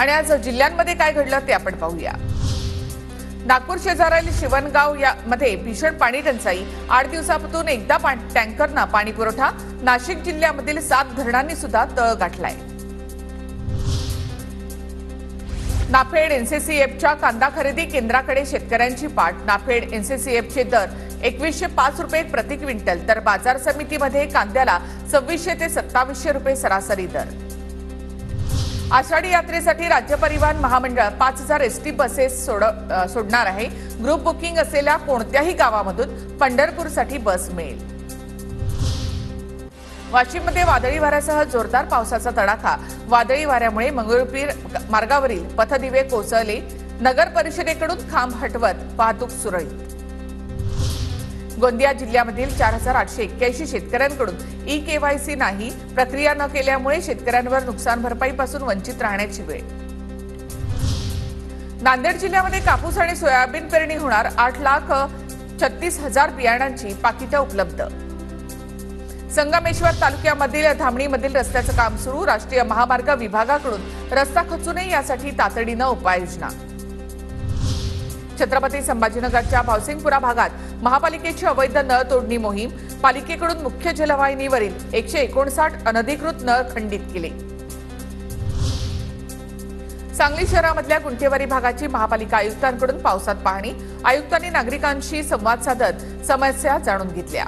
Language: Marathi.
आणि आज जिल्ह्यांमध्ये काय घडलं ते आपण पाहूया। नागपूर शेजारील शिवणगाव मध्ये भीषण पाणी टंचाई, 8 दिवसापासून एकदा टँकरना पाणी पुरवठा। नाशिक जिल्ह्यामधील 7 धरणांनी सुद्धा तळ गाठलाय। नाफेड एनसीसीएफच्या कांदा खरेदी केंद्राकडे शेतकऱ्यांची पाठ। नाफेड एनसीसीएफचे दर 2105 रुपये प्रति क्विंटल, तर बाजार समितीमध्ये कांद्याला 2600 ते 2700 रुपये सरासरी दर। आषाढी यात्रेसाठी राज्य परिवहन महामंडळ 5000 एसटी बसेस सोडणार आहे। ग्रुप बुकिंग असलेल्या कोणत्याही गावामधून पंढरपूरसाठी बस मिळेल। वाशिममध्ये वादळी वाऱ्यासह जोरदार पावसाचा तडाखा। वादळी वाऱ्यामुळे मंगळूरपीर मार्गावरील पथदिवे कोसळले। नगर परिषदेकडून खांब हटवत वाहतूक सुरळीत। गोंदिया जिल्ह्यामधील 4881 शेतकऱ्यांकडून ई-केवायसी नाही, प्रक्रिया न केल्यामुळे शेतकऱ्यांवर नुकसान भरपाईपासून वंचित राहण्याची वेळ। नांदेड जिल्ह्यामध्ये कापूस आणि सोयाबीन पेरणी होणार। 8,36,000 बियाणांची पाकिटं उपलब्ध। संगमेश्वर तालुक्यामधील धामणीमधील रस्त्याचं काम सुरू। राष्ट्रीय महामार्ग विभागाकडून रस्ता खचू नये यासाठी तातडीनं उपाययोजना। छत्रपती संभाजीनगरच्या भावसिंगपुरा भागात महापालिकेची अवैध नळ तोडणी मोहीम। पालिकेकडून मुख्य जलवाहिनीवरील 159 अनधिकृत नळ खंडित केले। सांगली शहरामधल्या गुंठेवारी भागाची महापालिका आयुक्तांकडून पावसात पाहणी। आयुक्तांनी नागरिकांशी संवाद साधत समस्या जाणून घेतल्या।